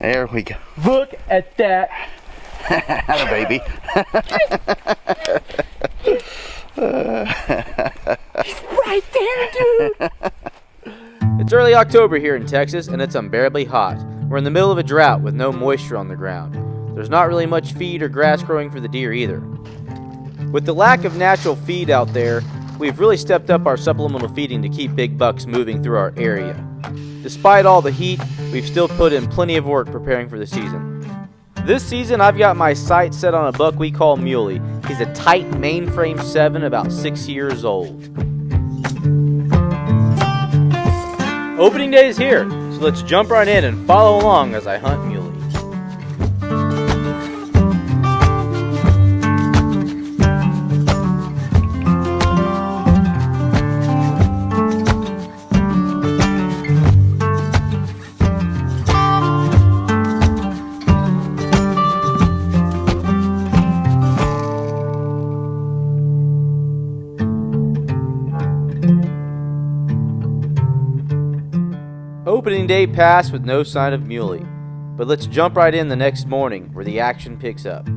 There we go. Look at that. Hello, baby. He's right there, dude. It's early October here in Texas, and it's unbearably hot. We're in the middle of a drought with no moisture on the ground. There's not really much feed or grass growing for the deer either. With the lack of natural feed out there, we've really stepped up our supplemental feeding to keep big bucks moving through our area. Despite all the heat, we've still put in plenty of work preparing for the season. This season, I've got my sights set on a buck we call Mulie. He's a tight mainframe 7, about 6 years old. Opening day is here, so let's jump right in and follow along as I hunt Mulie. Opening day passed with no sign of Mulie, but let's jump right in the next morning where the action picks up.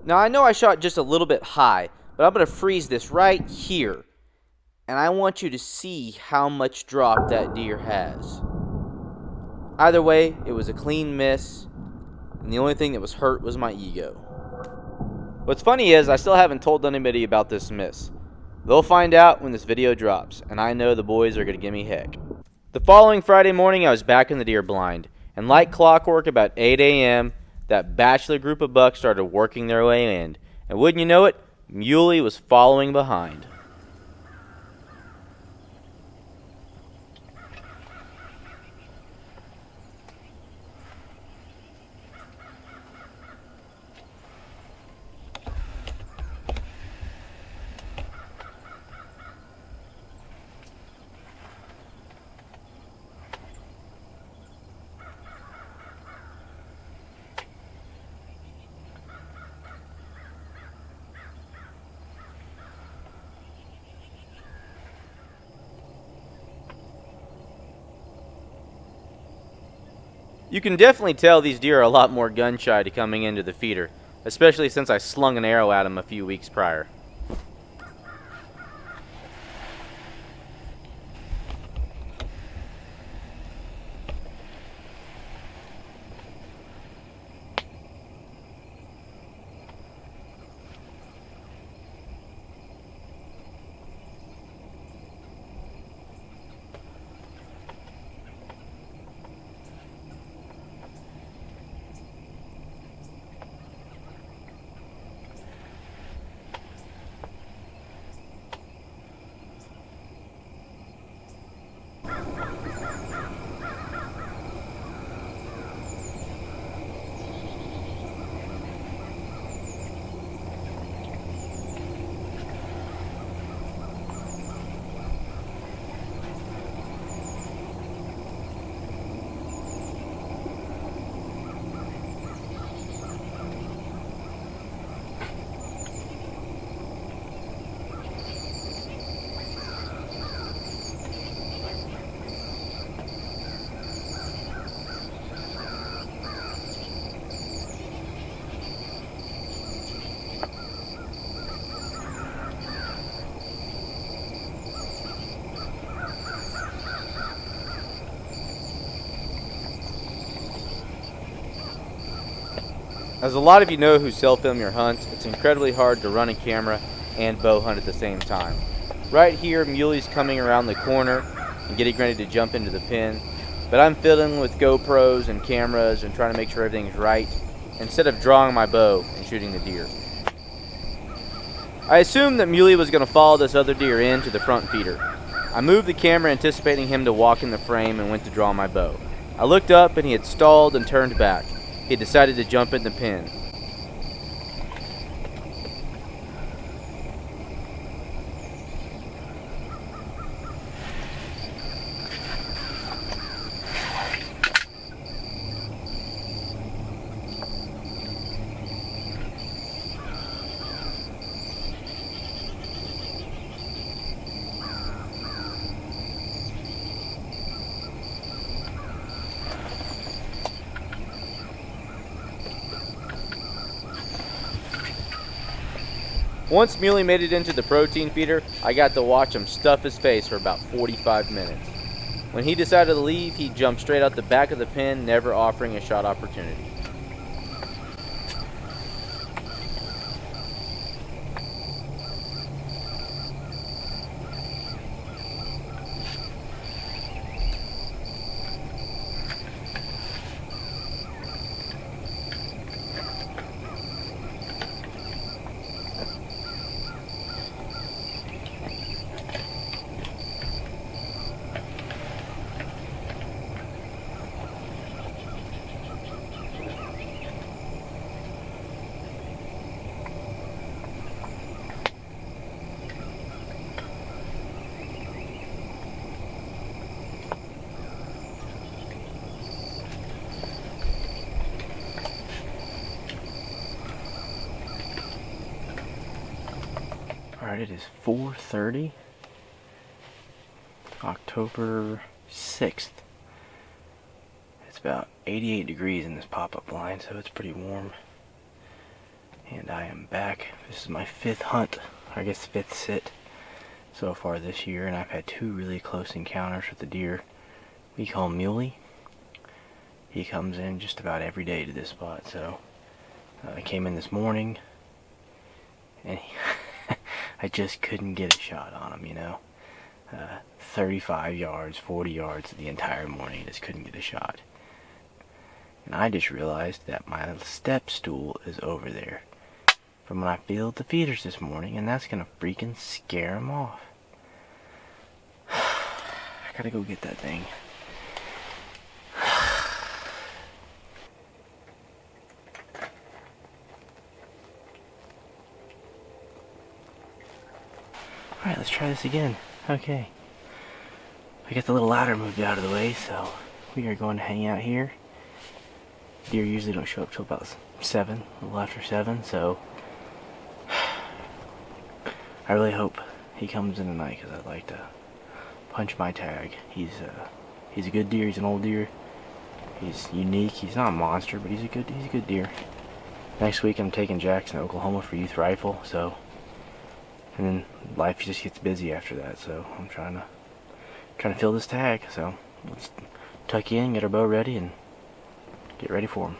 Now I know I shot just a little bit high, but I'm going to freeze this right here. And I want you to see how much drop that deer has. Either way, it was a clean miss, and the only thing that was hurt was my ego. What's funny is I still haven't told anybody about this miss. They'll find out when this video drops, and I know the boys are going to give me heck. The following Friday morning I was back in the deer blind, and like clockwork about 8 a.m., that bachelor group of bucks started working their way in, and wouldn't you know it, Mulie was following behind. You can definitely tell these deer are a lot more gun shy to coming into the feeder, especially since I slung an arrow at them a few weeks prior. As a lot of you know who self-film your hunts, it's incredibly hard to run a camera and bow hunt at the same time. Right here, Muley's coming around the corner and getting ready to jump into the pen, but I'm fiddling with GoPros and cameras and trying to make sure everything's right instead of drawing my bow and shooting the deer. I assumed that Mulie was going to follow this other deer into the front feeder. I moved the camera anticipating him to walk in the frame and went to draw my bow. I looked up and he had stalled and turned back. He had decided to jump in the pen. Once Muley made it into the protein feeder, I got to watch him stuff his face for about 45 minutes. When he decided to leave, he jumped straight out the back of the pen, never offering a shot opportunity. Alright, it is 4:30, October 6th. It's about 88 degrees in this pop-up line, so it's pretty warm. And I am back. This is my 5th hunt, or I guess 5th sit so far this year, and I've had 2 really close encounters with the deer. We call him Mulie. He comes in just about every day to this spot, so I came in this morning, and I just couldn't get a shot on him, you know. 35 yards, 40 yards the entire morning, just couldn't get a shot. And I just realized that my step stool is over there from when I filled the feeders this morning, and that's gonna freaking scare him off. I gotta go get that thing. Alright, let's try this again. Okay. I got the little ladder moved out of the way, so we are going to hang out here. Deer usually don't show up till about 7, a little after 7, so I really hope he comes in tonight, because I'd like to punch my tag. He's a good deer. He's an old deer. He's unique. He's not a monster, but he's a good deer. Next week I'm taking Jackson to Oklahoma for youth rifle, so, and then life just gets busy after that, so I'm trying to fill this tag. So let's tuck you in, get our bow ready, and get ready for him.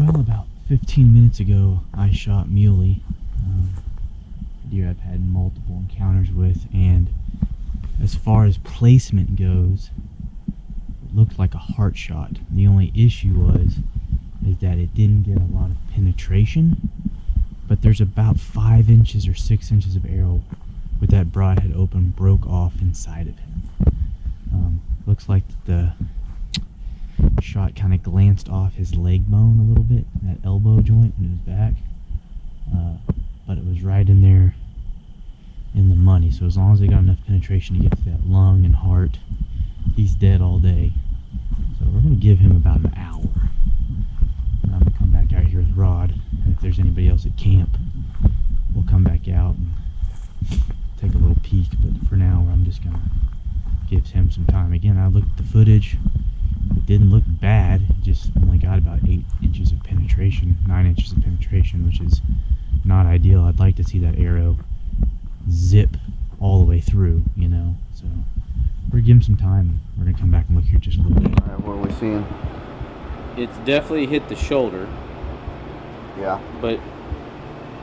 Well, about 15 minutes ago, I shot Mulie, deer I've had multiple encounters with, and as far as placement goes, it looked like a heart shot. The only issue is that it didn't get a lot of penetration, but there's about 5 inches or 6 inches of arrow with that broadhead open broke off inside of him. Looks like the shot kind of glanced off his leg bone a little bit, that elbow joint in his back, but it was right in there in the money. So as long as they got enough penetration to get to that lung and heart, he's dead all day. So we're going to give him about an hour. And I'm going to come back out here with Rod, and if there's anybody else at camp, we'll come back out and take a little peek. But for now, I'm just going to give him some time. Again, I looked at the footage. It didn't look bad. It just only got about 8 inches of penetration, 9 inches of penetration, which is not ideal. I'd like to see that arrow zip all the way through, you know. So we're gonna give him some time. We're gonna come back and look here just a little bit. All right, what are we seeing? It's definitely hit the shoulder, Yeah. but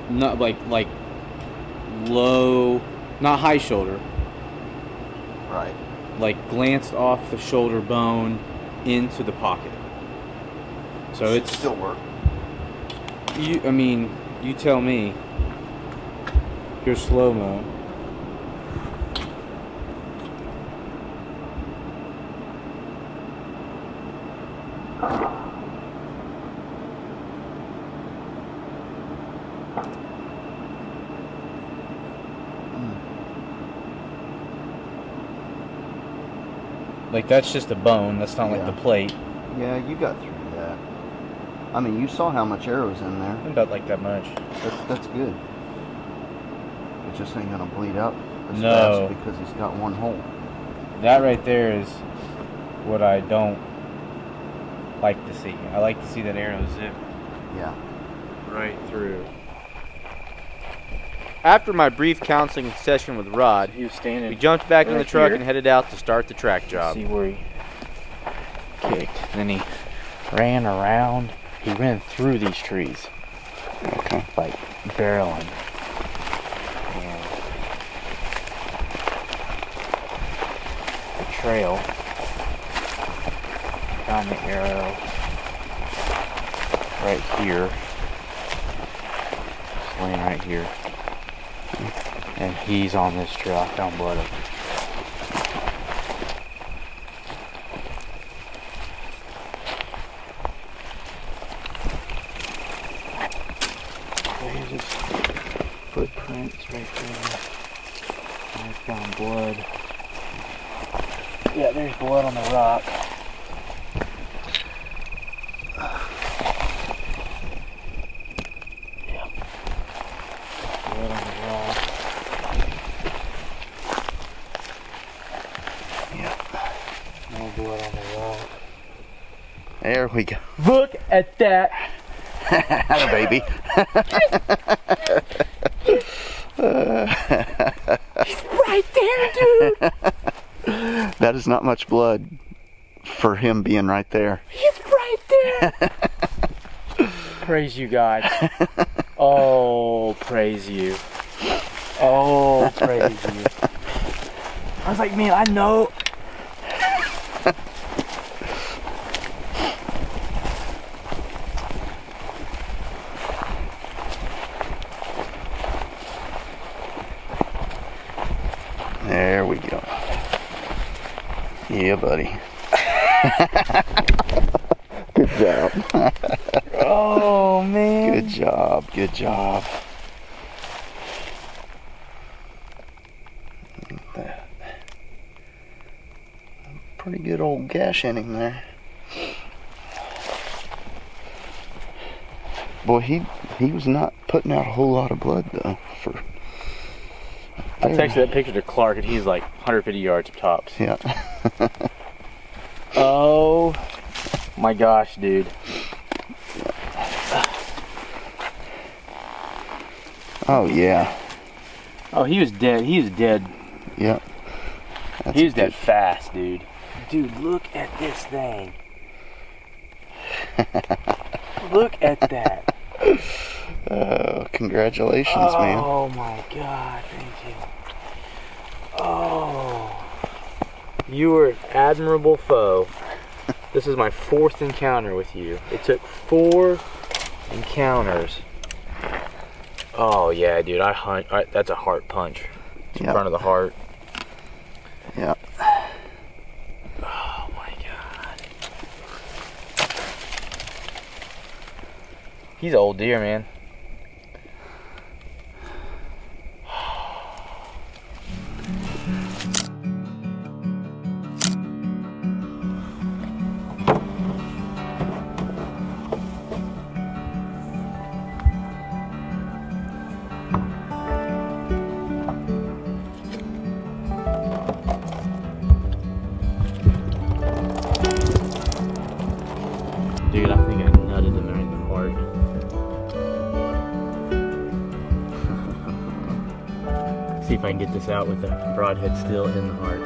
not like low, not high shoulder. Right. Like glanced off the shoulder bone into the pocket. So it's still work. I mean, you tell me. Here's slow-mo. Like, that's just a bone. That's not like the plate. Yeah, you got through that. I mean, you saw how much arrow's in there. About like that much. That's good. It just ain't gonna bleed out as No. fast because he's got one hole. That right there is what I don't like to see. I like to see that arrow zip Yeah. right through. After my brief counseling session with Rod, He was standing. we jumped back in the right truck here. and headed out to start the track job. See where he kicked. Then he ran around. He ran through these trees. Okay. Like barreling. And the trail. Found the arrow right here. It's laying right here. And he's on this trail. I found blood of him. There's his footprints right there. I found blood. Yeah, there's blood on the rock. Yeah. Blood on the rock. Yeah. More blood on the rock. There we go. Look at that. Hello, baby. He's right there, dude. That is not much blood for him being right there. He's right there. Praise you, God. Oh, praise you. Oh, praise you. I was like, man, I know. There we go. Yeah, buddy. Good job. Oh, man. Good job. Good job. Pretty good old gash in him there. Boy, he was not putting out a whole lot of blood though. I texted that picture to Clark and he's like 150 yards tops. Yeah. Oh my gosh, dude. Oh yeah. Oh, he was dead. He was dead. Yeah. He was dead fast, dude. Dude, look at this thing. Look at that. Congratulations, man. Oh my God, thank you. Oh. You were an admirable foe. This is my 4th encounter with you. It took 4 encounters. Oh yeah, dude, that's a heart punch. It's in front of the heart. Yeah. Oh my God. He's an old deer, man. Dude, I think I nutted him right in the heart. See if I can get this out with the broadhead still in the heart.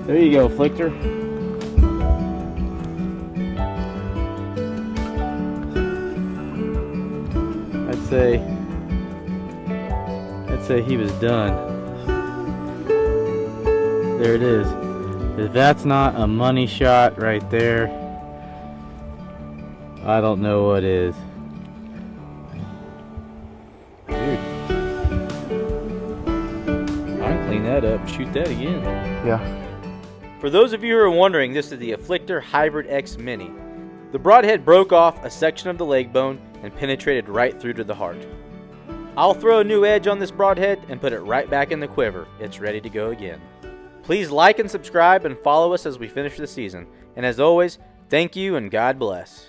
There you go, Afflictor. I'd say he was done. There it is. If that's not a money shot right there, I don't know what is. Dude, I can clean that up and shoot that again. Yeah. For those of you who are wondering, this is the Afflictor Hybrid X Mini. The broadhead broke off a section of the leg bone and penetrated right through to the heart. I'll throw a new edge on this broadhead and put it right back in the quiver. It's ready to go again. Please like and subscribe and follow us as we finish the season. And as always, thank you and God bless.